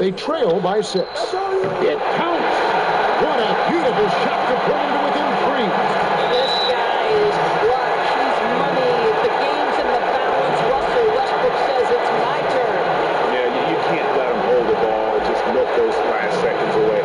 They trail by 6. It counts. What a beautiful shot to put him to within 3. This guy is clutch. He's money. The game's in the balance. Russell Westbrook says it's my turn. Yeah, you can't let him hold the ball. Just milk those last seconds away.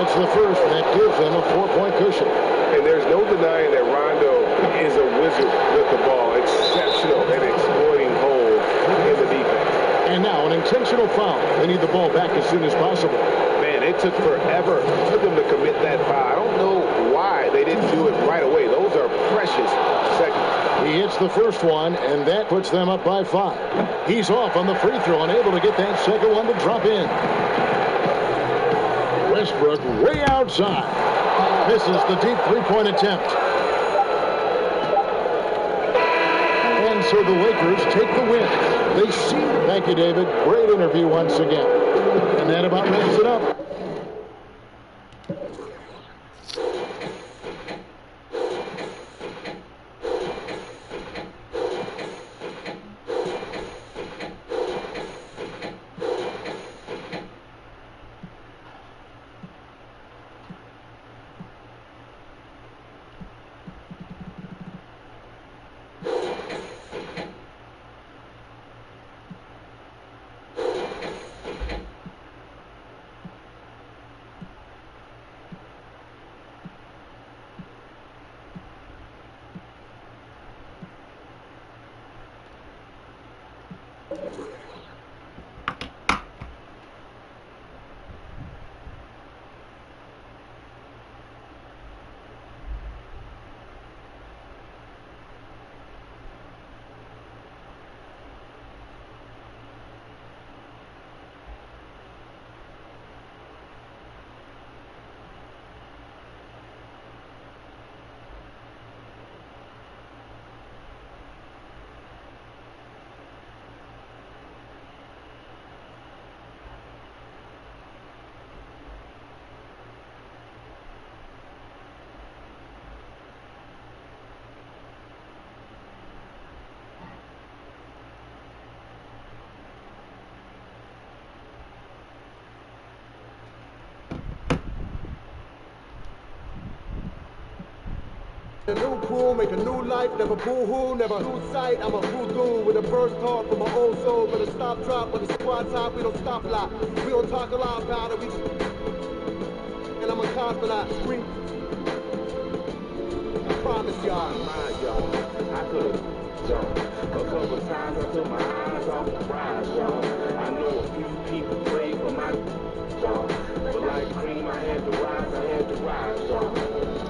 It's the first, and that gives them a 4-point cushion. And there's no denying that Rondo is a wizard with the ball. Exceptional at exploiting holes in the defense. And now an intentional foul. They need the ball back as soon as possible. Man, it took forever for them to commit that foul. I don't know why they didn't do it right away. Those are precious seconds. He hits the first one, and that puts them up by 5. He's off on the free throw and able to get that second one to drop in. Westbrook way outside. Misses the deep three-point attempt. And so the Lakers take the win. They seem to... Thank you, David. Great interview once again. And that about wraps it up. A new pool, make a new life, never boo-hoo, never lose sight. I'm a voodoo with a first thought from my old soul. With a stop drop, with a squad top, we don't stop a lot. We don't talk a lot about it, we just... And I'm a cosmonaut, scream. I promise y'all. I could've jumped a couple times. I took my eyes off the prize, y'all. I know a few people pray for my y'all. But like cream, I had to rise, y'all.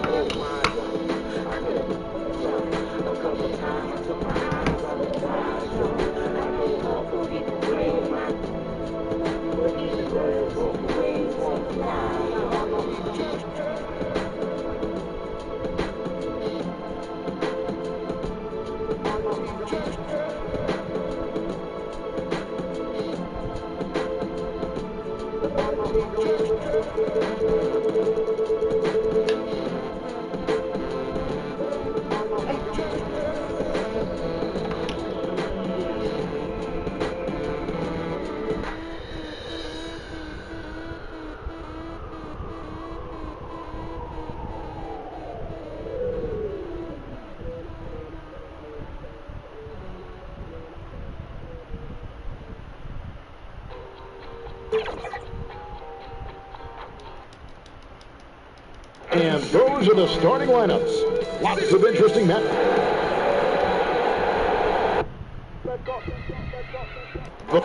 Oh my God. A couple times I took my eyes off the prize, y'all. I know a couple people pray for my but these birds won't wings won't fly, y'all. And those are the starting lineups. Lots of interesting matches. Well,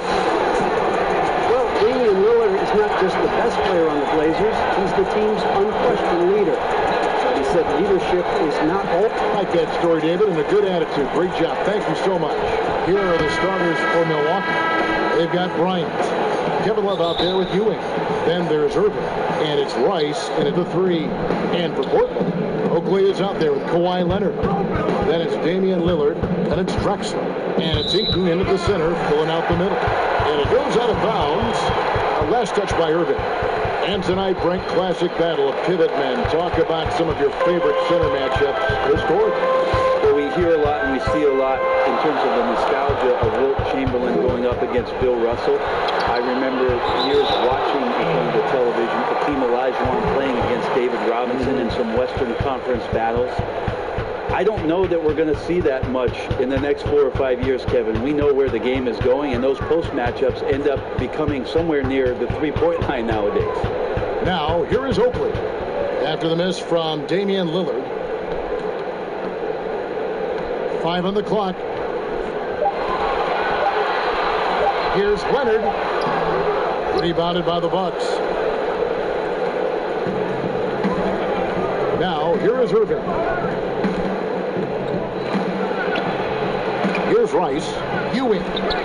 Damian Lillard is not just the best player on the Blazers, he's the team's unquestioned leader. He said leadership is not all. I like that story, David, and a good attitude. Great job. Thank you so much. Here are the starters for Milwaukee. They've got Bryant. Kevin Love out there with Ewing. Then there's Irving. And it's Rice in at the 3. And for Portland, Oakley is out there with Kawhi Leonard. Then it's Damian Lillard. And it's Drexler. And it's Eaton in at the center, filling out the middle. And it goes out of bounds. A last touch by Irving. And tonight, Brent, classic battle of pivot men. Talk about some of your favorite center matchups historically. Well, we hear a lot and we see a lot in terms of the nostalgia of Wilt Chamberlain going up against Bill Russell. I remember years watching in front of the television Hakeem Olajuwon playing against David Robinson in some Western Conference battles. I don't know that we're going to see that much in the next 4 or 5 years, Kevin. We know where the game is going, and those post matchups end up becoming somewhere near the three-point line nowadays. Now, here is Oakley. After the miss from Damian Lillard. 5 on the clock. Here's Leonard. Rebounded by the Bucks. Now, here is Irving. Here's Rice. Ewing.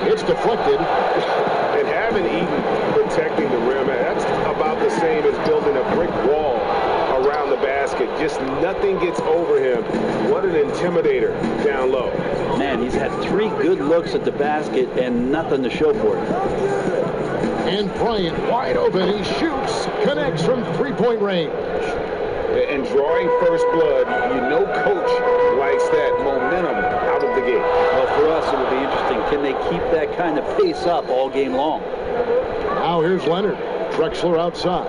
It's deflected. And having Eaton protecting the rim, that's about the same as building a brick wall around the basket. Just nothing gets over him. What an intimidator down low. Man, he's had 3 good looks at the basket and nothing to show for it. And Bryant wide open. He shoots. Connects from three-point range. And drawing first blood, you know coach likes that momentum out of the gate. Well, for us, it will be interesting. Can they keep that kind of pace up all game long? Now here's Leonard. Drexler outside.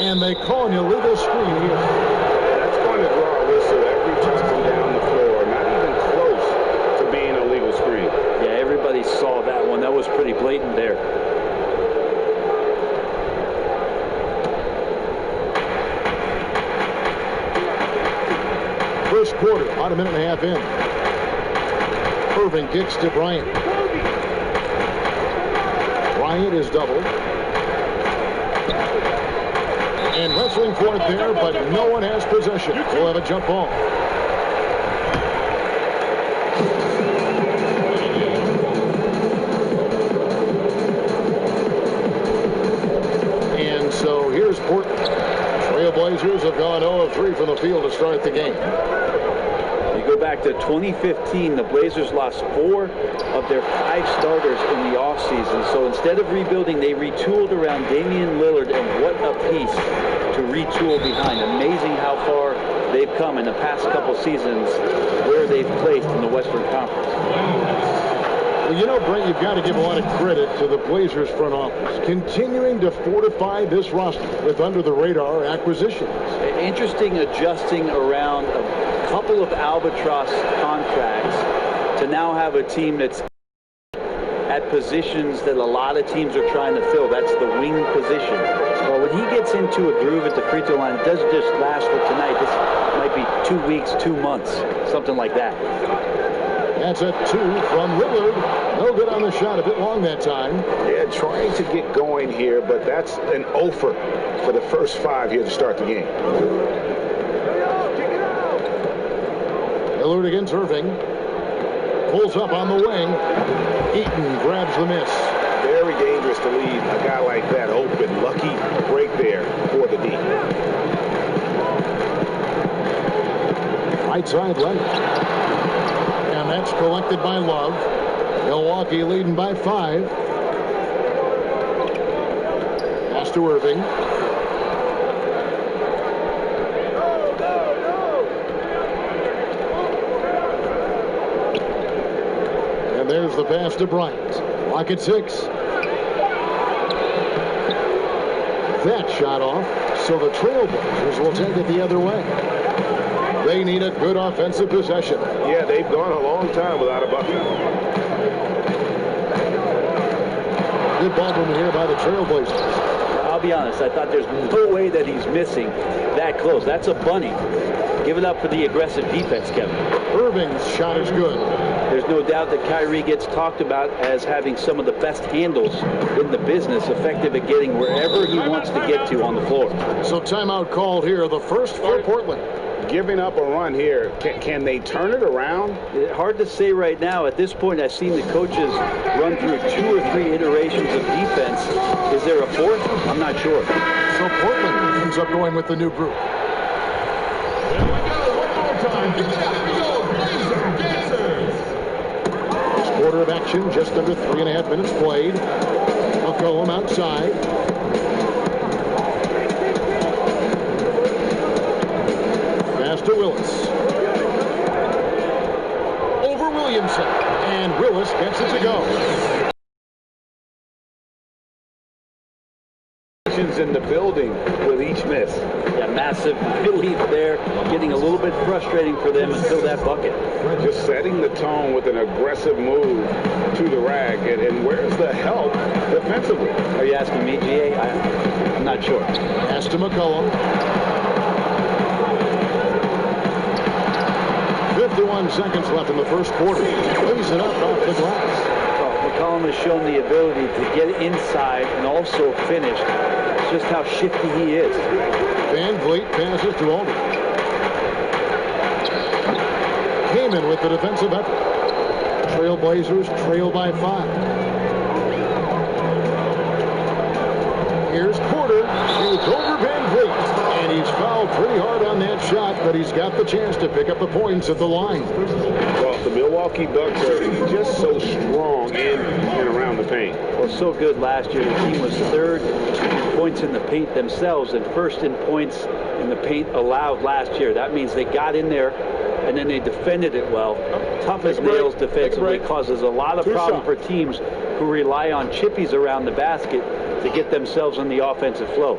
And they call an illegal screen here. That's going to draw a whistle every time down the floor. Not even close to being a legal screen. Yeah, everybody saw that one. That was pretty blatant there. First quarter, about a minute and a half in. Irving kicks to Bryant. Bryant is doubled. And wrestling for it there, but no one has possession. We'll have a jump ball. And so here's Portland. Trailblazers have gone 0 of 3 from the field to start the game. You go back to 2015, the Blazers lost 4 of their 5 starters in the offseason. So instead of rebuilding, they retooled around Damian Lillard, and what a piece to retool behind. Amazing how far they've come in the past couple seasons where they've placed in the Western Conference. Well, you know, Brent, you've got to give a lot of credit to the Blazers front office, continuing to fortify this roster with under-the-radar acquisitions. Interesting adjusting around a couple of albatross contracts to now have a team that's at positions that a lot of teams are trying to fill. That's the wing position. Well, when he gets into a groove at the free throw line, it doesn't just last for tonight. This might be 2 weeks, 2 months, something like that. That's a 2 from Lillard. No good on the shot. A bit long that time. Yeah, trying to get going here, but that's an offer for the first 5 here to start the game. Lillard against Irving. Pulls up on the wing. Eaton grabs the miss. Very dangerous to leave a guy like that open. Lucky break there for the D. Right side Leonard. And that's collected by Love. Milwaukee leading by 5. Pass to Irving. And there's the pass to Bryant. Clock at 6. That shot off, so the Trailblazers will take it the other way. They need a good offensive possession. Yeah, they've gone a long time without a bucket. Good ball movement here by the Trailblazers. I'll be honest, I thought there's no way that he's missing that close. That's a bunny. Give it up for the aggressive defense, Kevin. Irving's shot is good. There's no doubt that Kyrie gets talked about as having some of the best handles in the business, effective at getting wherever he wants to get to on the floor. So timeout called here, the first for Portland. Giving up a run here. Can they turn it around? Hard to say right now. At this point, I've seen the coaches run through 2 or 3 iterations of defense. Is there a 4th? I'm not sure. So Portland ends up going with the new group. First quarter of action, just under 3.5 minutes played. McCollum outside. Willis. Over Williamson. And Willis gets it to go. In the building with each miss. Yeah, massive relief there. Getting a little bit frustrating for them until that bucket. Just setting the tone with an aggressive move to the rack. And where's the help defensively? Are you asking me, GA? I'm not sure. Pass to McCollum. 51 seconds left in the first quarter. Lays it up off the glass. McCollum has shown the ability to get inside and also finish. Just how shifty he is. Van Vliet passes to Alden. Kamen with the defensive effort. Trailblazers trail by 5. Here's Porter. Shoots over Van Vliet. And he's fouled pretty hard on that shot, but he's got the chance to pick up the points at the line. Well, the Milwaukee Bucks are just so strong in and around the paint. Well, so good last year. The team was third in points in the paint themselves and first in points in the paint allowed last year. That means they got in there and then they defended it well. Tough as nails defensively causes a lot of problem for teams who rely on chippies around the basket to get themselves in the offensive flow.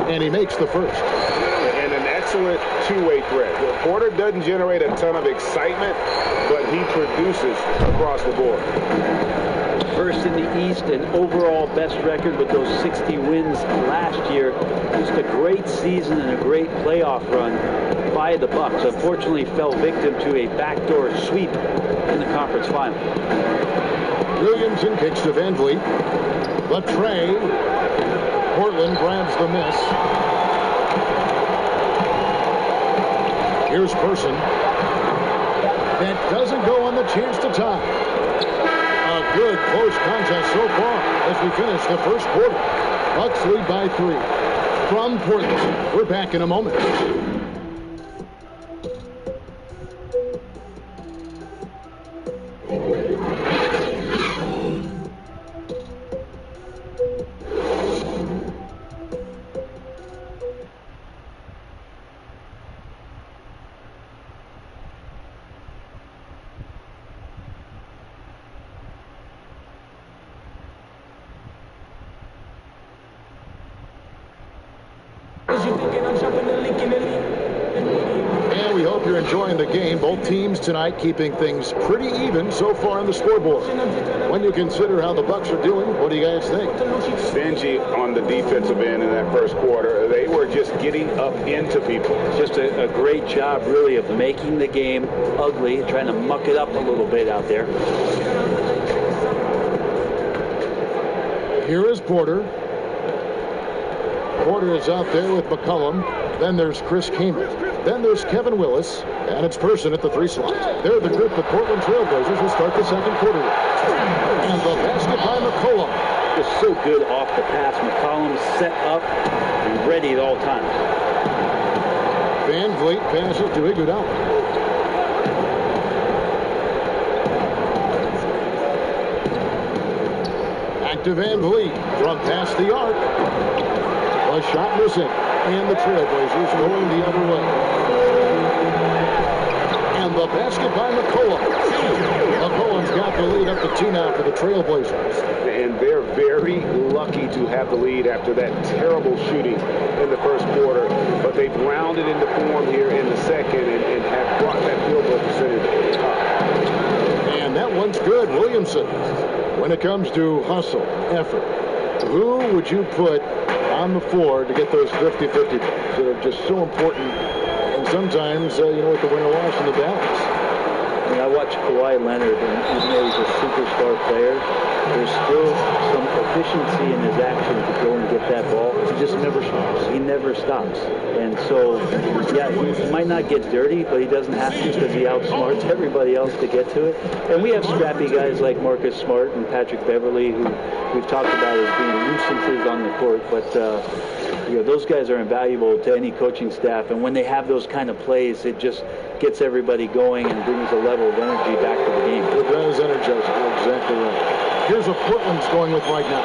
And he makes the first. And an excellent two-way threat. Porter doesn't generate a ton of excitement, but he produces across the board. First in the East and overall best record with those 60 wins last year. Just a great season and a great playoff run by the Bucks. Unfortunately, fell victim to a backdoor sweep in the conference final. Williamson kicks to Van Vliet. The tray. Portland grabs the miss. Here's Person. That doesn't go on the chance to tie. A good close contest so far as we finish the first quarter. Bucks lead by 3. From Portland, we're back in a moment. And we hope you're enjoying the game. Both teams tonight keeping things pretty even so far on the scoreboard. When you consider how the Bucks are doing, what do you guys think? Stingy on the defensive end in that first quarter. They were just getting up into people. Just a great job, really, of making the game ugly, trying to muck it up a little bit out there. Here is Porter. Porter is out there with McCollum. Then there's Chris Kamen. Then there's Kevin Willis. And it's Person at the 3 slot. They're the group the Portland Trailblazers will start the second quarter with. And the basket by McCollum. Just so good off the pass. McCollum set up and ready at all times. Van Vliet passes to Iguodala. Back to Van Vliet from past the arc. A shot missing, and the Trailblazers going the other way. And the basket by McCollum. McCollum's got the lead up to 2 now for the Trailblazers. And they're very lucky to have the lead after that terrible shooting in the first quarter. But they've rounded into form here in the second and have brought that field goal percentage up. And that one's good, Williamson. When it comes to hustle, effort, who would you put on the floor to get those 50-50 balls that are just so important? And sometimes, with the winner loss in the balance. I mean, I watch Kawhi Leonard, and even though he's a superstar player, there's still some efficiency in his action to go and get that ball. He just never stops. He never stops. And so, yeah, he might not get dirty, but he doesn't have to because he outsmarts everybody else to get to it. And we have scrappy guys like Marcus Smart and Patrick Beverly who we've talked about as being nuisances on the court, but those guys are invaluable to any coaching staff. And when they have those kind of plays, it just gets everybody going and brings a level of energy back to the game. It does energize. You're exactly right. Here's what Portland's going with right now.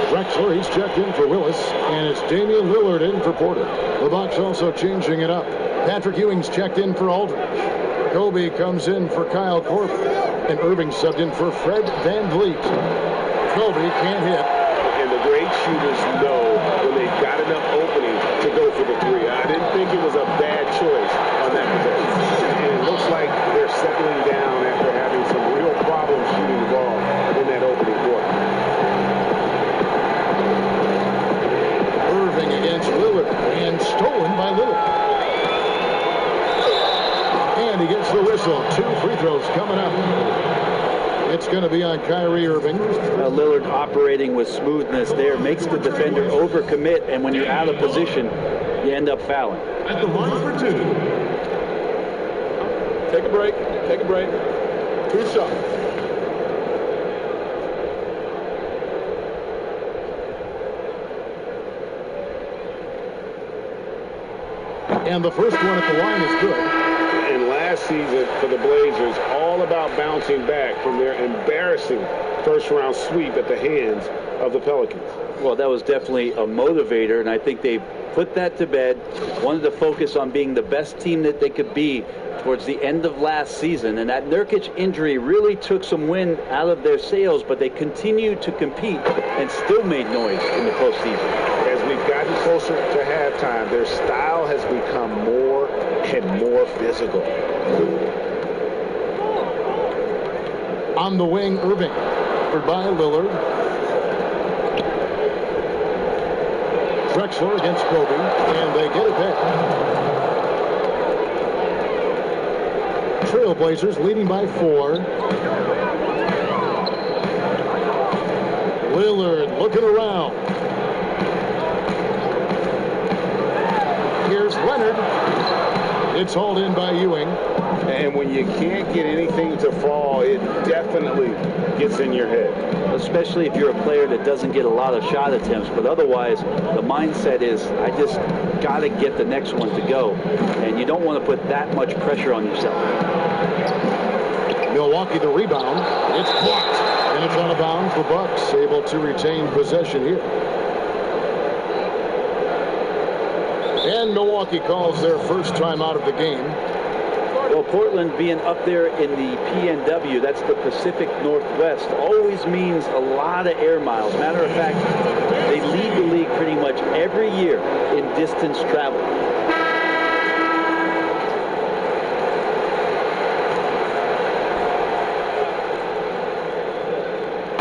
Drexler, he's checked in for Willis, and it's Damian Lillard in for Porter. The Bucks also changing it up. Patrick Ewing's checked in for Aldridge. Kobe comes in for Kyle Korver, and Irving subbed in for Fred VanVleet. Kobe can't hit. And the great shooters know when they've got enough opening to go for the three. I didn't think it was a bad choice on that possession. And it looks like they're settling down after having some real problems shooting the ball in that opening quarter. Irving against Lillard, and stolen by Lillard. And he gets the whistle. 2 free throws coming up. It's going to be on Kyrie Irving. Lillard operating with smoothness there makes the defender overcommit, and when you're out of position, you end up fouling. At the line for 2. Take a break. Take a break. 2 shots. And the first one at the line is good. And last season for the Blazers, all about bouncing back from their embarrassing first-round sweep at the hands of the Pelicans. Well, that was definitely a motivator, and I think they put that to bed, wanted to focus on being the best team that they could be towards the end of last season. And that Nurkic injury really took some wind out of their sails, but they continued to compete and still made noise in the postseason. As we've gotten closer to halftime, their style has become more and more physical. On the wing, Irving. By Lillard. Drexler against Kobe, and they get it back. Trailblazers leading by 4. Lillard looking around. Here's Leonard. It's hauled in by Ewing. And when you can't get anything to fall, it definitely gets in your head. Especially if you're a player that doesn't get a lot of shot attempts, but otherwise the mindset is, I just got to get the next one to go, and you don't want to put that much pressure on yourself. Milwaukee the rebound. It's blocked, and it's out of bounds. The Bucks able to retain possession here. And Milwaukee calls their first time out of the game. Well, Portland being up there in the PNW, that's the Pacific Northwest, always means a lot of air miles. Matter of fact, they lead the league pretty much every year in distance travel.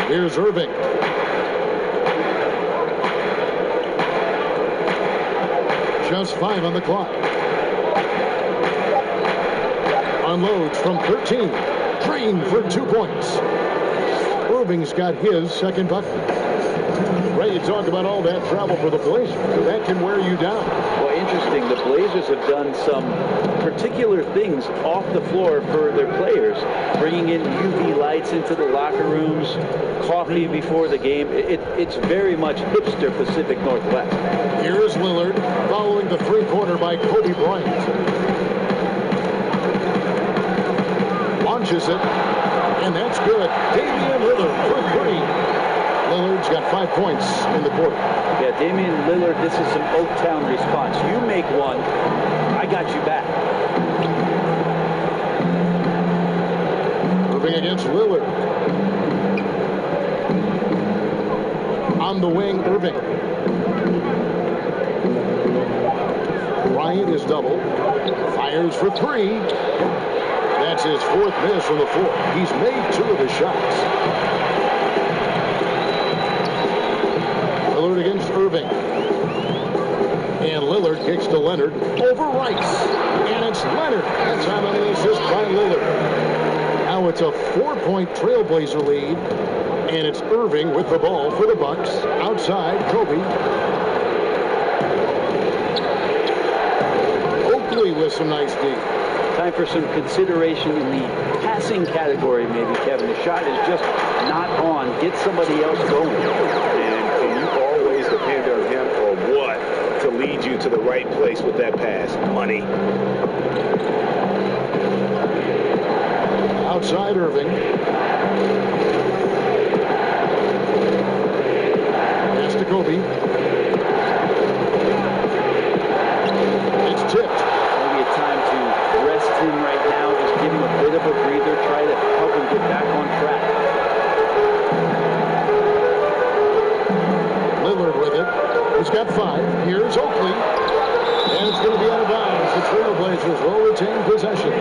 Here's Irving. Just 5 on the clock. Unloads from 13. Green for 2 points. Irving's got his second bucket. Ray, you talk about all that travel for the Blazers. That can wear you down. Well, interesting. The Blazers have done some particular things off the floor for their players, bringing in UV lights into the locker rooms, coffee before the game. It's very much hipster Pacific Northwest. Here is Lillard, following the three-pointer by Kobe Bryant. Launches it, and that's good. Damian Lillard for 3. Lillard's got 5 points in the quarter. Yeah, Damian Lillard, this is some Oaktown response. You make one, I got you back. Moving against Lillard. On the wing, Irving. Bryant is double. Fires for 3. That's his 4th miss from the floor. He's made 2 of his shots. Lillard against Irving. And Lillard kicks to Leonard over Rice. And it's Leonard. That time on the assist by Lillard. Now it's a 4-point Trailblazer lead. And it's Irving with the ball for the Bucks. Outside, Kobe. Oakley with some nice D. Time for some consideration in the passing category, maybe, Kevin. The shot is just not on. Get somebody else going. And can you always depend on him or what to lead you to the right place with that pass? Money. Outside Irving. And Pass to Kobe. It's tipped. Maybe a time to rest him right now, just give him a bit of a breather, try to help him get back on track. Lillard with it. He's got 5. Here's Oakley. And it's going to be out of bounds. The Trailblazers will retain possession.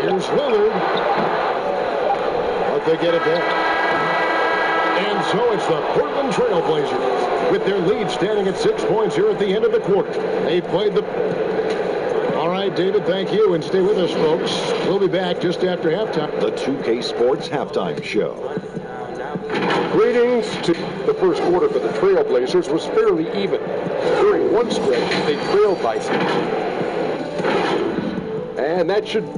Here's Lillard. But they get it back. And so it's the Portland Trailblazers with their lead standing at 6 points here at the end of the quarter. They played the... All right, David, thank you. And stay with us, folks. We'll be back just after halftime. The 2K Sports Halftime Show. Greetings to the first quarter for the Trailblazers was fairly even. During one stretch, they trailed by 6. And that should...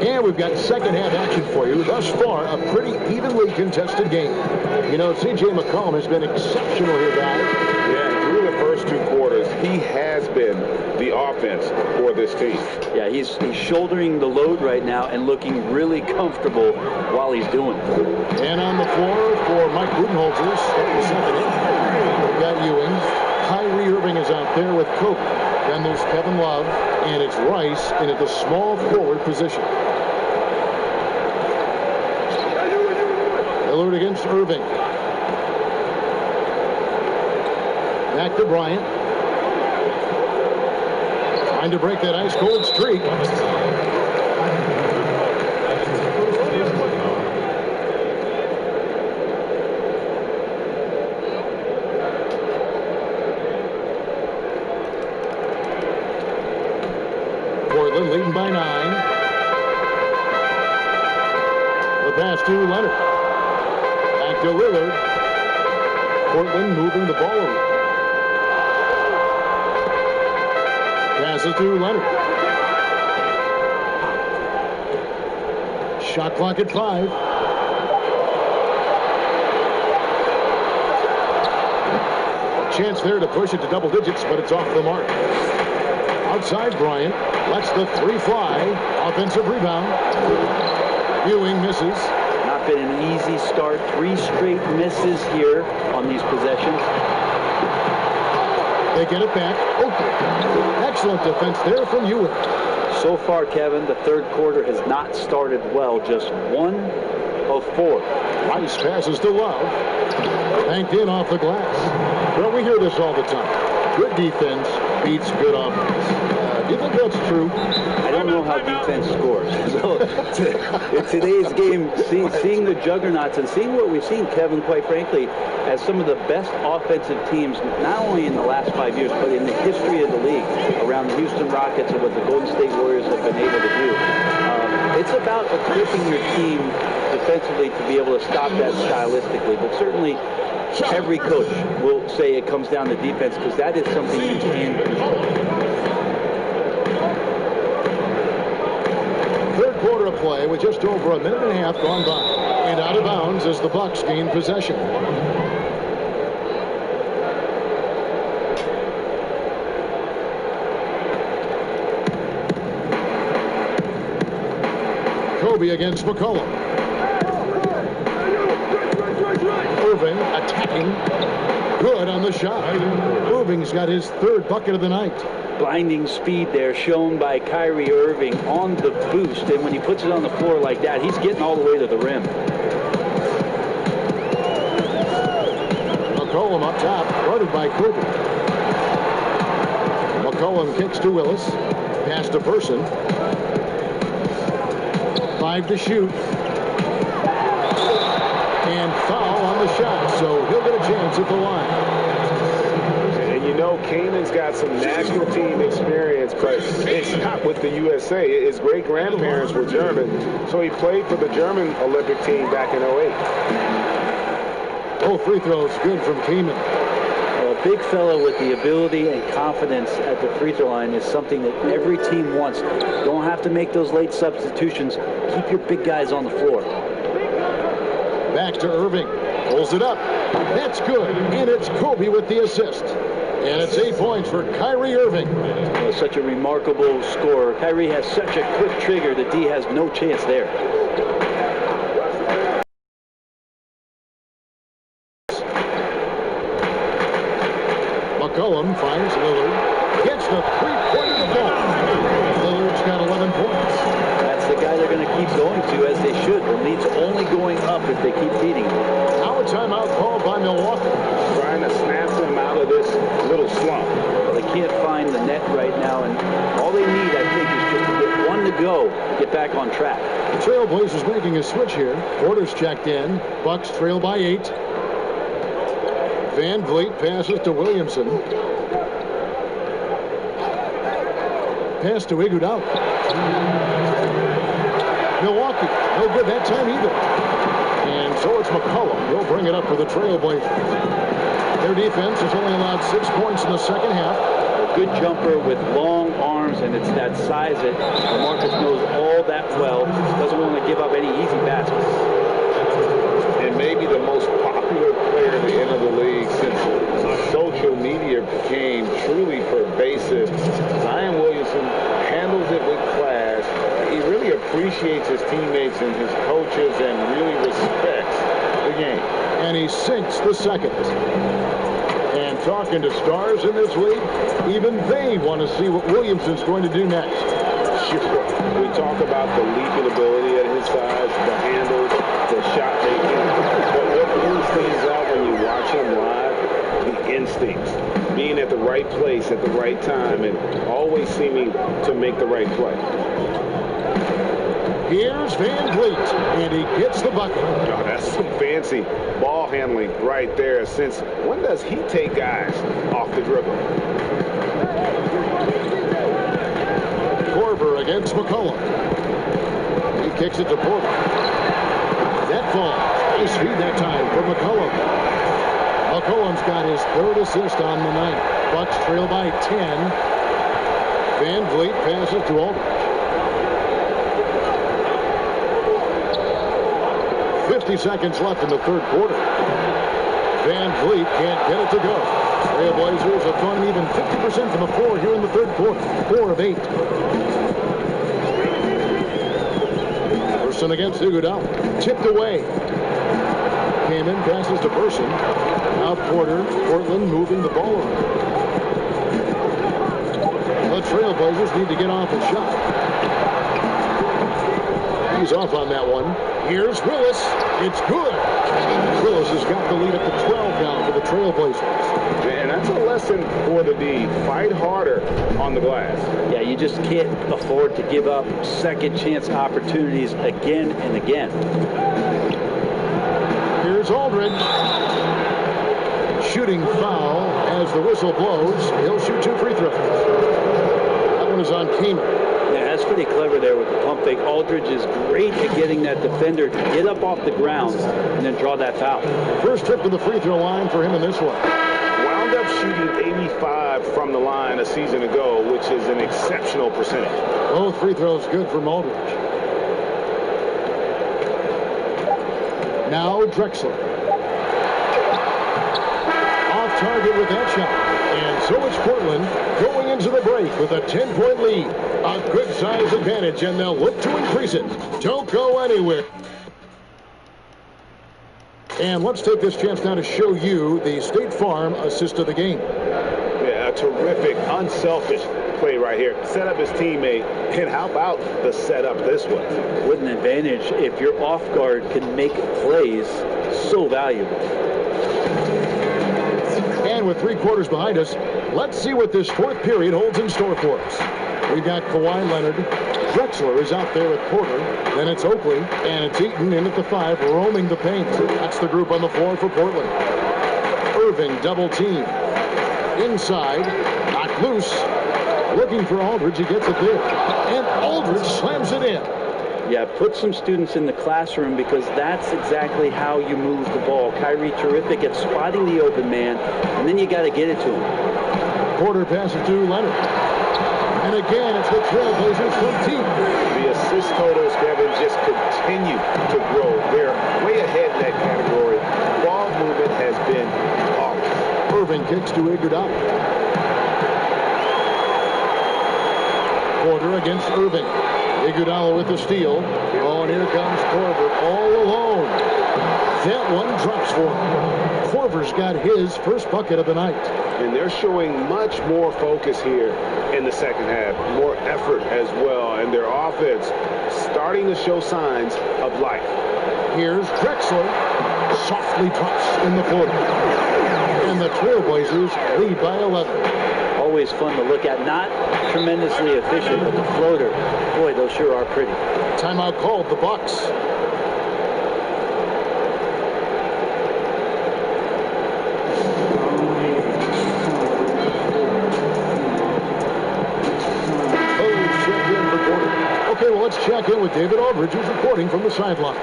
And we've got second half action for you. Thus far, a pretty evenly contested game. You know, C.J. McCollum has been exceptional here, guys. Yeah, through the first 2 quarters, he has been the offense for this team. Yeah, he's shouldering the load right now and looking really comfortable while he's doing it. And on the floor for Mike Budenholzer, starting second in. We've got Ewing. Kyrie Irving is out there with Kobe. Then there's Kevin Love, and it's Rice in at the small forward position. Lillard against Irving. Back to Bryant. Trying to break that ice-cold streak. Portland leading by 9. The pass to Leonard. Back to Lillard. Portland moving the ball over. Passes to Leonard. Shot clock at 5. Chance there to push it to double digits, but it's off the mark. Outside Bryant lets the 3 fly. Offensive rebound. Ewing misses. Not been an easy start. 3 straight misses here on these possessions. They get it back. Oakley. Excellent defense there from Ewing. So far, Kevin, the third quarter has not started well. Just 1 of 4. Rice passes to Love. Banked in off the glass. Well, we hear this all the time. Good defense beats good offense. Do you think that's true? I don't know how defense scores. So, in today's game, seeing the juggernauts and seeing what we've seen, Kevin, quite frankly, as some of the best offensive teams, not only in the last 5 years, but in the history of the league, around the Houston Rockets and what the Golden State Warriors have been able to do. It's about equipping your team defensively to be able to stop that stylistically, but certainly every coach will say it comes down to defense because that is something you can control. Third quarter of play with just over a minute and a half gone by. And out of bounds as the Bucks gain possession. Kobe against McCollum. Irving attacking. Good on the shot. Irving's got his 3rd bucket of the night. Blinding speed there shown by Kyrie Irving on the boost, and when he puts it on the floor like that, he's getting all the way to the rim. McCollum up top, guarded by Kobe. McCollum kicks to Willis. Pass to Person. 5 to shoot. And foul on the shot, so he'll get a chance at the line. And you know, Kanan's got some national team experience, but it's not with the USA. His great-grandparents were German, so he played for the German Olympic team back in '08. Both free throws good from Kaman. Well, big fella with the ability and confidence at the free throw line is something that every team wants. Don't have to make those late substitutions. Keep your big guys on the floor. Back to Irving. Pulls it up. That's good. And it's Kobe with the assist. And it's 8 points for Kyrie Irving. Such a remarkable scorer. Kyrie has such a quick trigger that D has no chance there. McCollum finds Lillard. Gets the three-pointer ball. Lillard's got 11 points. That's the guy they're going to keep going to, as they should. The lead's only going up if they keep feeding him. Now a timeout called by Milwaukee. Trying to snap them out of this little slump. They can't find the net right now, and all they need, I think, is just to get one to go to get back on track. The Trailblazers making a switch here. Porter's checked in. Bucks trail by 8. Van Vliet passes to Williamson. Pass to Iguodala. Milwaukee, no good that time either. And so it's McCollum. He'll bring it up for the Trailblazers. Their defense has only allowed 6 points in the second half. A good jumper with long arms, and it's that size that Marcus knows all that well. Doesn't want to give up any easy baskets. And maybe the most popular player at the end of the league since social media became truly pervasive. Zion Williamson handles it with class. He really appreciates his teammates and his coaches and really respects the game. And he sinks the second. And talking to stars in this league, even they want to see what Williamson's going to do next. Sure. We talk about the leaping ability at his size, the handles, the shot making. But what brings things out when you watch him live? The instincts. Being at the right place at the right time and always seeming to make the right play. Here's Van Vliet, and he gets the bucket. Oh, that's some fancy ball handling right there. Since when does he take guys off the dribble? Korver against McCollum. He kicks it to Porter. That ball. Nice feed that time for McCollum. McCollum's got his third assist on the night. Bucks trail by 10. Van Vliet passes to Aldridge. 50 seconds left in the third quarter. Van Vliet can't get it to go. Trailblazers have gone even 50% from the floor here in the third quarter. 4 of 8. Person against Iguodala. Tipped away. Came in, passes to Person. Now Porter. Portland moving the ball around. The Trailblazers need to get off a shot. He's off on that one. Here's Willis. It's good. Willis has got the lead up to 12 now for the Trailblazers. And that's a lesson for the D. Fight harder on the glass. Yeah, you just can't afford to give up second chance opportunities again and again. Here's Aldridge. Shooting foul as the whistle blows. He'll shoot 2 free throws. That one is on Kamer. Yeah, that's pretty clever there with the pump fake. Aldridge is great at getting that defender to get up off the ground and then draw that foul. First trip to the free throw line for him in this one. Wound up shooting 85 from the line a season ago, which is an exceptional percentage. Both free throws good from Aldridge. Now Drexler. Off target with that shot. And so it's Portland going into the break with a 10-point lead. A good size advantage, and they'll look to increase it. Don't go anywhere. And let's take this chance now to show you the State Farm assist of the game. Yeah, a terrific, unselfish play right here. Set up his teammate, and how about the setup this way? What an advantage if your off guard can make plays so valuable. And with 3 quarters behind us, let's see what this fourth period holds in store for us. We've got Kawhi Leonard. Drexler is out there at Porter. Then it's Oakley, and it's Eaton in at the 5, roaming the paint. That's the group on the floor for Portland. Irving double team. Inside, knocked loose. Looking for Aldridge, he gets it there. And Aldridge slams it in. Yeah, put some students in the classroom because that's exactly how you move the ball. Kyrie terrific at spotting the open man, and then you got to get it to him. Porter passes to Leonard. And again, it's the Trailblazers from team. The assist totals, Kevin, just continue to grow. They're way ahead in that category. Ball movement has been off. Irving kicks to Iguodala. Porter against Irving. Iguodala with the steal. Oh, and here comes Korver all alone. That one drops for him. Korver's got his first bucket of the night. And they're showing much more focus here in the second half. More effort as well. And their offense starting to show signs of life. Here's Drexler. Softly drops in the floater. And the Trailblazers lead by 11. Always fun to look at. Not tremendously efficient, but the floater, boy, those sure are pretty. Timeout called, the Bucks. Okay, well, let's check in with David Aldridge, who's reporting from the sideline.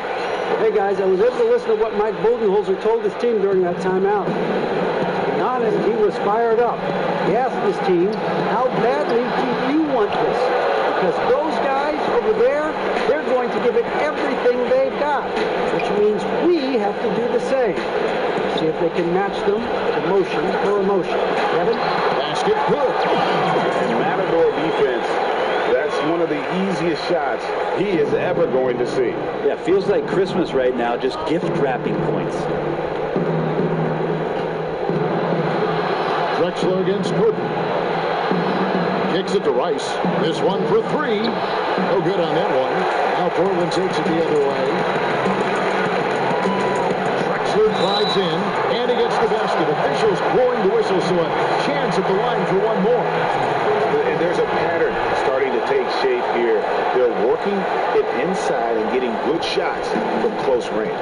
Hey, guys, I was able to listen to what Mike Budenholzer told his team during that timeout. Honest, he was fired up. He asked his team, how badly do you want this? Because those guys over there, they're going to give it everything they've got, which means we have to do the same. See if they can match them, emotion for emotion. Kevin? Basket good. Matador defense. That's one of the easiest shots he is ever going to see. Yeah, feels like Christmas right now, just gift wrapping points. Drexler against Gooden. Kicks it to Rice. This one for three. No good on that one. Now Portland takes it the other way. Drexler drives in, and he gets the basket. Officials blowing the whistle, so a chance at the line for one more. And there's a pattern starting to take shape here. They're working it inside and getting good shots from close range.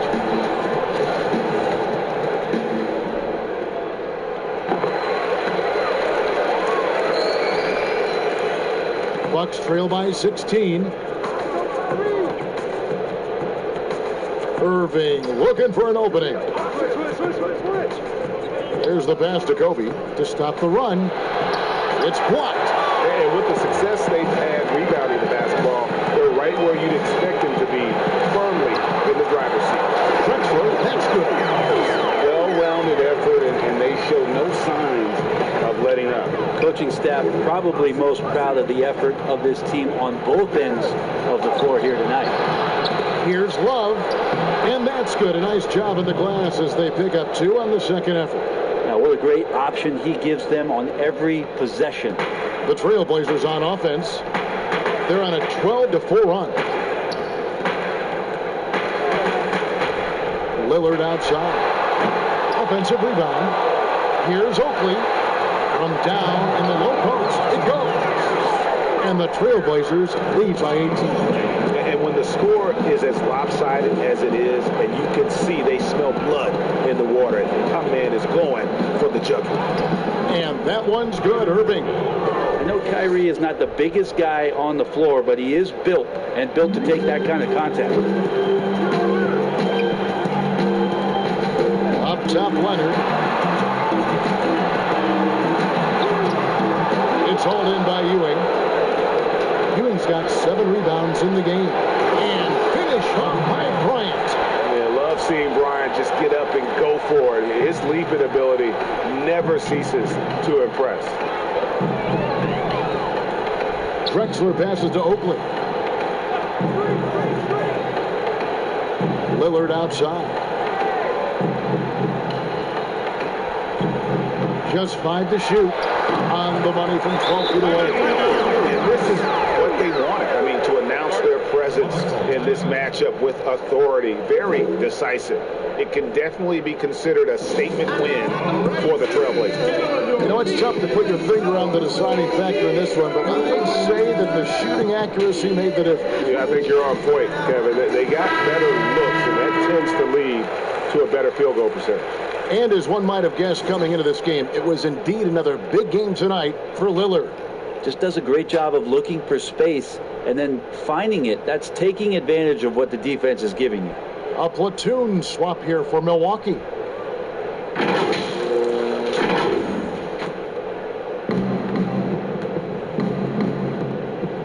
Bucks trail by 16. Irving looking for an opening. Here's the pass to Kobe to stop the run. It's blocked. And with the success they've had rebounding the basketball, they're right where you'd expect them to be, firmly in the driver's seat. Drexler, that's good. Well-rounded effort, and they show no signs of letting up. Coaching staff probably most proud of the effort of this team on both ends of the floor here tonight. Here's Love, and that's good. A nice job in the glass as they pick up two on the second effort. Now, what a great option he gives them on every possession. The Trailblazers on offense. They're on a 12-4 run. Lillard outside. Offensive rebound. Here's Oakley. From down in the low post, it goes. And the Trailblazers lead by 18. And when the score is as lopsided as it is, and you can see they smell blood in the water, and the top man is going for the jugular. And that one's good, Irving. I know Kyrie is not the biggest guy on the floor, but he is built to take that kind of contact. Up top, Leonard. It's hauled in by Ewing. Ewing's got 7 rebounds in the game. And finish off by Bryant. Yeah, love seeing Bryant just get up and go for it. His leaping ability never ceases to impress. Drexler passes to Oakley. Lillard outside. Just 5 to shoot. On the money from 12 feet away. And this is what they wanted. I mean, to announce their presence in this matchup with authority. Very decisive. It can definitely be considered a statement win for the Trailblazers. You know, it's tough to put your finger on the deciding factor in this one, but I'd say that the shooting accuracy made the difference. Yeah, I think you're on point, Kevin. They got better looks, and that tends to lead to a better field goal percentage. And as one might have guessed coming into this game, it was indeed another big game tonight for Lillard. Just does a great job of looking for space and then finding it. That's taking advantage of what the defense is giving you. A platoon swap here for Milwaukee.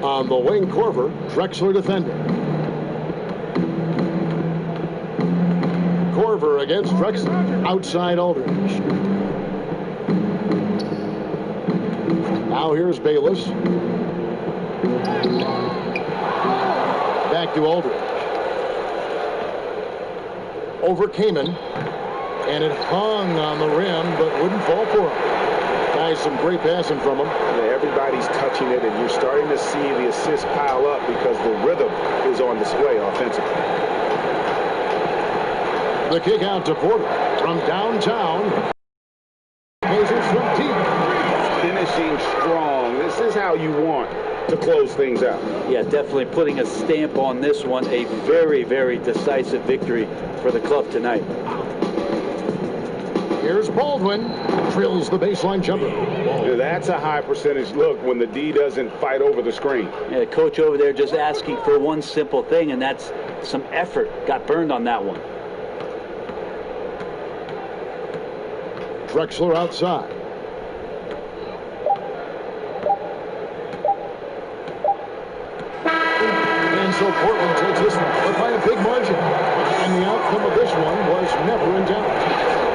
On the wing, Korver, Drexler defending. Korver against Drexler, outside Aldridge. Now here's Bayless. Back to Aldridge. Over Kamen. And it hung on the rim, but wouldn't fall for him. Guys, some great passing from him. Yeah, everybody's touching it, and you're starting to see the assists pile up because the rhythm is on display offensively. The kick out to Porter from downtown. Blazers from deep. Finishing strong. This is how you want to close things out. Yeah, definitely putting a stamp on this one. A very, very decisive victory for the club tonight. Here's Baldwin. Drills the baseline jumper. Yeah, that's a high percentage look when the D doesn't fight over the screen. Yeah, the coach over there just asking for one simple thing, and that's some effort. Got burned on that one. Drexler outside. And so Portland takes this one, but by a big margin. And the outcome of this one was never in doubt.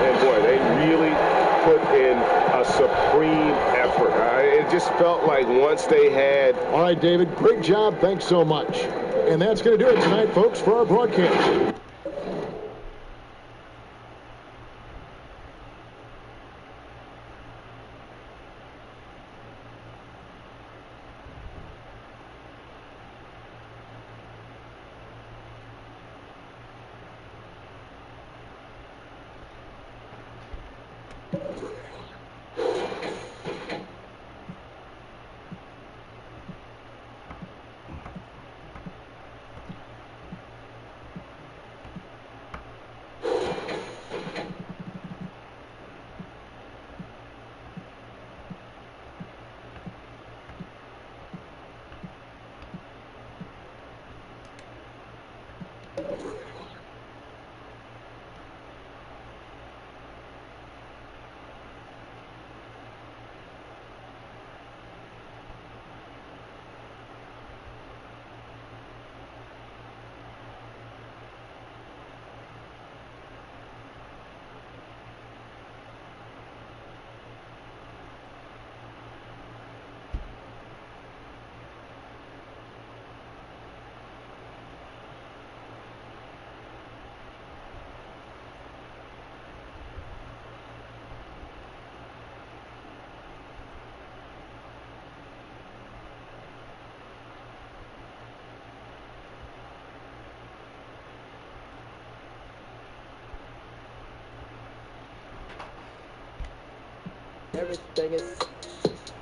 And boy, they really put in a supreme effort. It just felt like once they had... All right, David, great job. Thanks so much. And that's going to do it tonight, folks, for our broadcast. Everything is,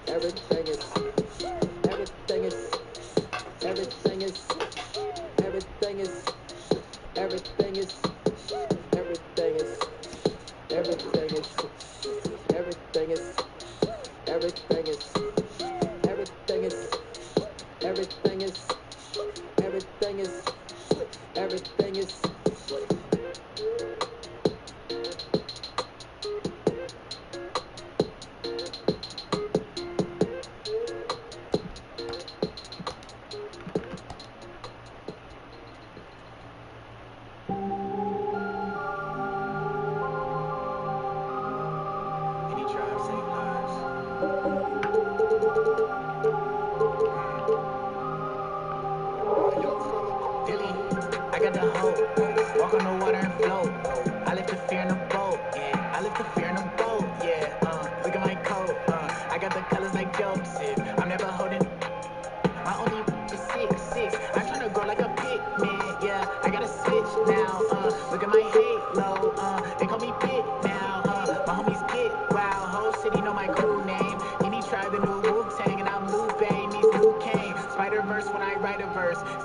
everything is, everything is, everything is, everything is, everything is, everything is, everything is, everything is, everything is, everything is, everything is, everything is, everything is.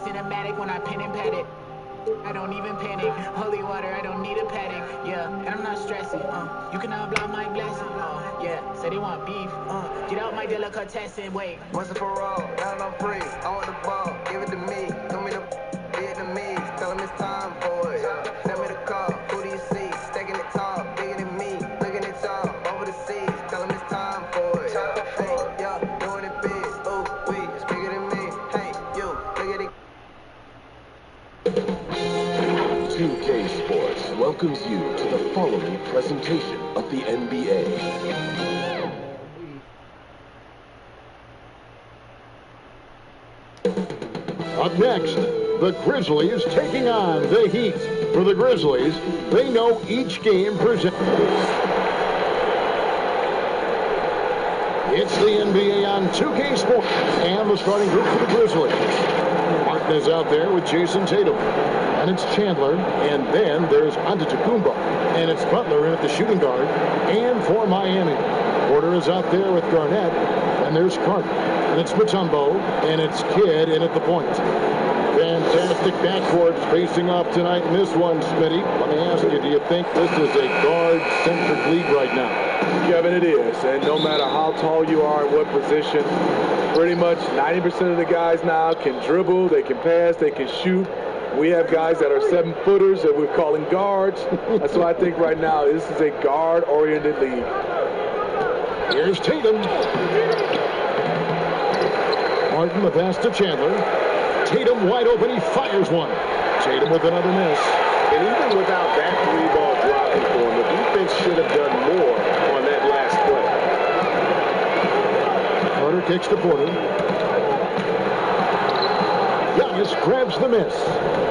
Cinematic when I pen and pad it. I don't even panic. Holy water, I don't need a paddock. Yeah, and I'm not stressing. You cannot block my blessing. Yeah, say they want beef. Get out my delicatessen. Wait. Once and for all, now that I'm free, I want the ball, give it to me. Throw me the Vietnamese, tell him it's time for it. Send me the call, who do you see? Stacking it tall, bigger than me, looking at y'all, over the seas, tell him it's time for it. Hey, yo, doing it big, ooh, we, it's bigger than me. Hey, you, look at it. 2K Sports welcomes you to the following presentation of the NBA. Up next, the Grizzlies taking on the Heat. For the Grizzlies, they know each game presents. It's the NBA on 2K Sports and the starting group for the Grizzlies. Martin is out there with Jason Tatum. And it's Chandler. And then there's Antetokounmpo. And it's Butler in at the shooting guard. And for Miami, Porter is out there with Garnett. And there's Carter. And it's Mutombo. And it's Kidd in at the point. Fantastic backcourt facing off tonight in this one, Smitty. Let me ask you, do you think this is a guard-centric league right now? Kevin, it is. And no matter how tall you are and what position, pretty much 90% of the guys now can dribble, they can pass, they can shoot. We have guys that are 7-footers that we're calling guards. That's why I think right now this is a guard-oriented league. Here's Tatum. Martin, the pass to Chandler. Tatum wide open, he fires one. Tatum with another miss. And even without that three-ball dropping for him, the defense should have done more on that last play. Carter kicks to Porter. Giannis grabs the miss.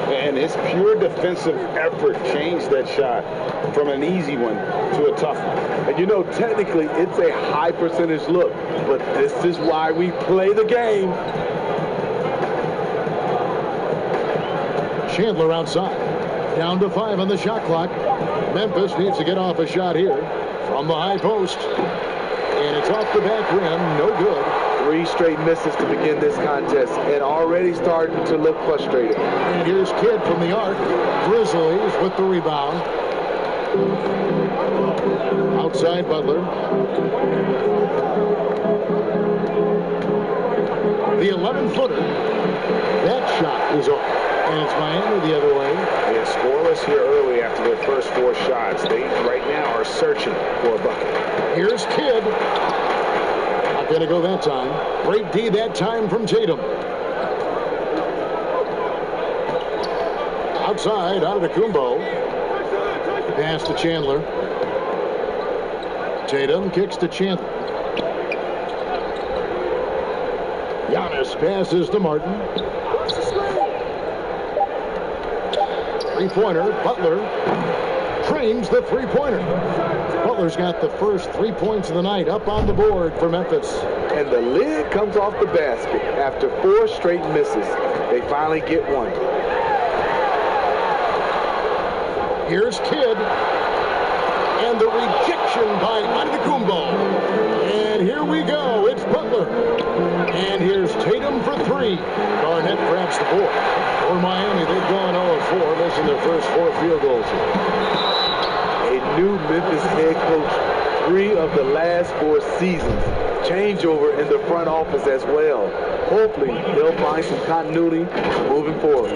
And his pure defensive effort changed that shot from an easy one to a tough one. And you know, technically, it's a high percentage look, but this is why we play the game. Chandler outside. Down to 5 on the shot clock. Memphis needs to get off a shot here from the high post. And it's off the back rim. No good. 3 straight misses to begin this contest and already starting to look frustrated. And here's Kidd from the arc. Grizzlies with the rebound. Outside Butler. The 11-footer. That shot is off. And it's Miami the other way. Yeah, scoreless here early after their first 4 shots. They right now are searching for a bucket. Here's Kidd. Not going to go that time. Great D that time from Tatum. Outside, Antetokounmpo. Pass to Chandler. Tatum kicks to Chandler. Giannis passes to Martin. Three-pointer, Butler trains the three-pointer. Butler's got the first 3 points of the night up on the board for Memphis. And the lid comes off the basket after 4 straight misses. They finally get one. Here's Kidd. And the rejection by Antetokounmpo. And here we go. It's Butler. And here's Tatum for 3. Garnett grabs the board. For Miami, they've gone 0-4, missing their first 4 field goals here. A new Memphis head coach, 3 of the last 4 seasons. Changeover in the front office as well. Hopefully, they'll find some continuity moving forward.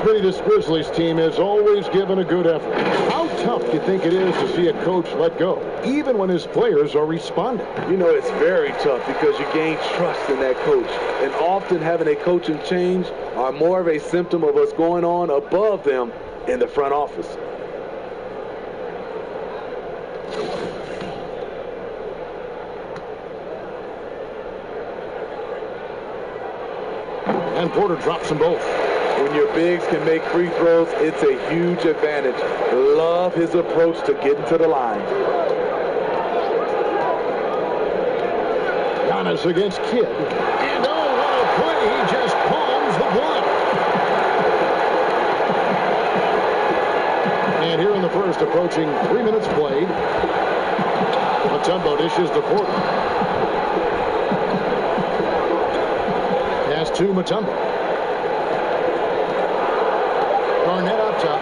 Smitty, this Grizzlies team has always given a good effort. How tough do you think it is to see a coach let go, even when his players are responding? You know, it's very tough because you gain trust in that coach. And often having a coaching change are more of a symptom of what's going on above them in the front office. And Porter drops them both. When your bigs can make free throws, it's a huge advantage. Love his approach to getting to the line. Giannis against Kidd. And oh, what a play. He just palms the block. And here in the first, approaching 3 minutes played. Mutombo dishes to Porter. Pass to Mutombo. Garnett up top.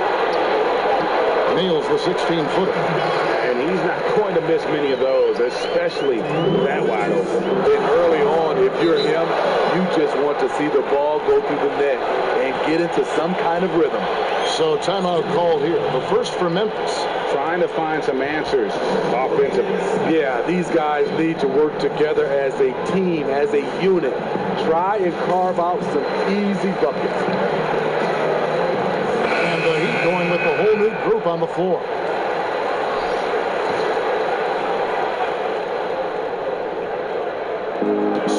Nails the 16-footer. And he's not going to miss many of those, especially that wide open. And early on, if you're him, you just want to see the ball go through the net and get into some kind of rhythm. So timeout called here. The first for Memphis. Trying to find some answers offensively. Yeah, these guys need to work together as a team, as a unit. Try and carve out some easy buckets. And the Heat going with the whole new group on the floor.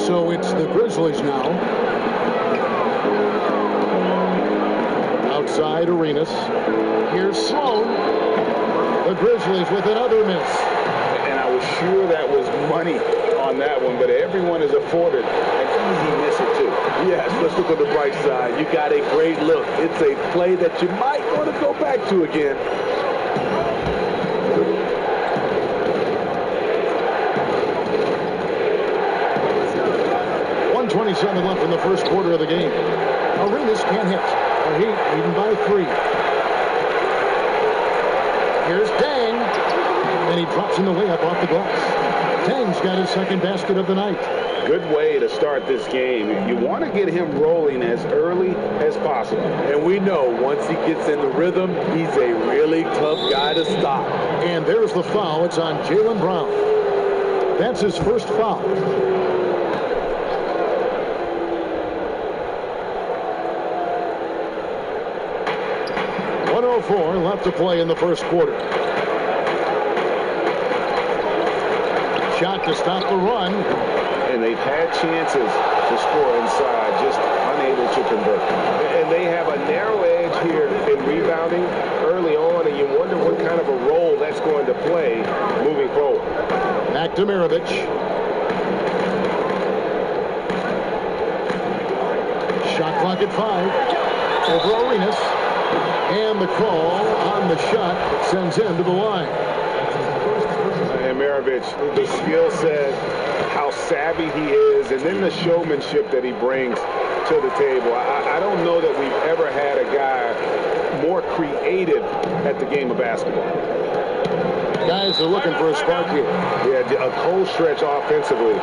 So it's the Grizzlies now. Outside Arenas. Here's Sloan. The Grizzlies with another miss. And I was sure that was money on that one, but everyone is afforded an easy miss or two. Yes, let's look on the bright side. You got a great look. It's a play that you might want to go back to again. 1:27 left in the first quarter of the game. Arenas can't hit. The Heat leading by 3. Here's Dang. And he drops in the layup off the glass. Dang's got his second basket of the night. Good way to start this game. You want to get him rolling as early as possible. And we know once he gets in the rhythm, he's a really tough guy to stop. And there's the foul. It's on Jaylen Brown. That's his first foul. .104 left to play in the first quarter. Shot to stop the run. And they've had chances to score inside, just unable to convert. And they have a narrow edge here in rebounding early on, and you wonder what kind of a role that's going to play moving forward. Back to Maravich. Shot clock at 5. Over Arenas. And the call on the shot sends him to the line. And Maravich, the skill set, how savvy he is, and then the showmanship that he brings to the table. I don't know that we've ever had a guy more creative at the game of basketball. Guys are looking for a spark here. Yeah, a cold stretch offensively,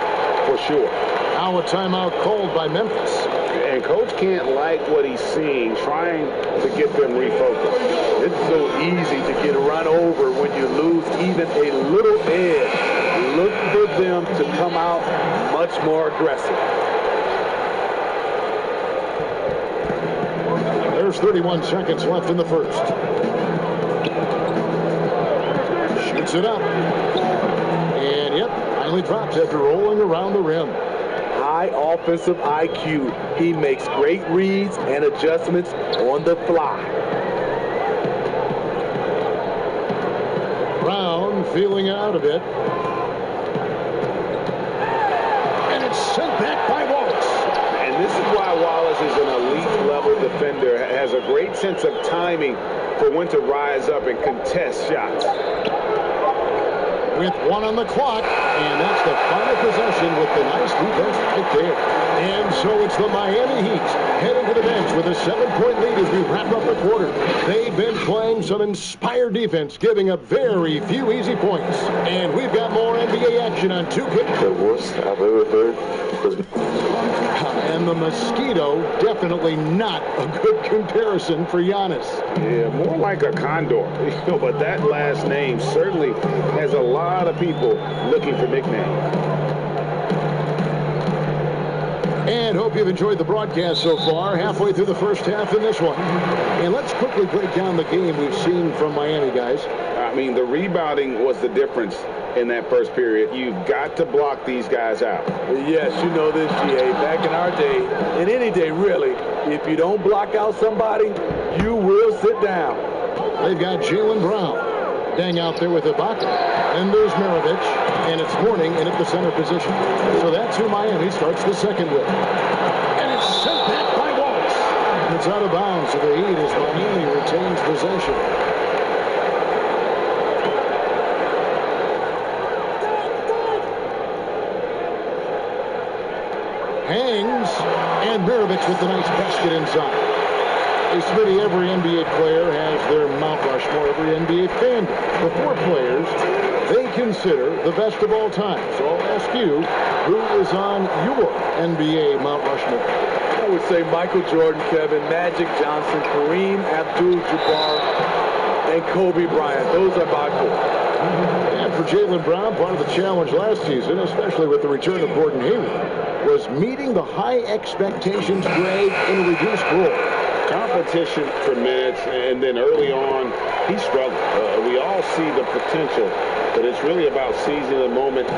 for sure. Now a timeout called by Memphis. And Coach can't like what he's seeing, trying to get them refocused. It's so easy to get run over when you lose even a little edge. Look for them to come out much more aggressive. There's 31 seconds left in the first. Shoots it up. And yep, finally drops after rolling around the rim. High offensive IQ. He makes great reads and adjustments on the fly. Brown feeling out a bit. And it's sent back by Wallace. And this is why Wallace is an elite level defender, has a great sense of timing for when to rise up and contest shots. With 1 on the clock, and that's the final possession with the nice defense right there. And so it's the Miami Heat heading to the bench with a 7-point lead as we wrap up the quarter. They've been playing some inspired defense, giving up very few easy points. And we've got more NBA action on 2K. The worst I've ever heard was... And the mosquito, definitely not a good comparison for Giannis. Yeah, more like a condor. But that last name certainly has a lot of people looking for nicknames. And hope you've enjoyed the broadcast so far. Halfway through the first half in this one. And let's quickly break down the game we've seen from Miami, guys. I mean, the rebounding was the difference in that first period. You've got to block these guys out. Yes, you know this, GA. Back in our day, and any day really, if you don't block out somebody, you will sit down. They've got Jaylen Brown. Dang out there with Ibaka. And there's Maravich. And it's Mourning in at the center position. So that's who Miami starts the second with. And it's sent back by Wallace. And it's out of bounds to the Heat as Miami retains possession. Hangs, and Maravich with the nice basket inside. Hey, Smitty, every NBA player has their Mount Rushmore, every NBA fan. The 4 players they consider the best of all time. So I'll ask you, who is on your NBA Mount Rushmore? I would say Michael Jordan, Kevin, Magic Johnson, Kareem Abdul-Jabbar, and Kobe Bryant. Those are my 4. And for Jaylen Brown, part of the challenge last season, especially with the return of Gordon Hayward, was meeting the high expectations grade in a reduced role. Competition for minutes, and then early on, he struggled. We all see the potential, but it's really about seizing the moment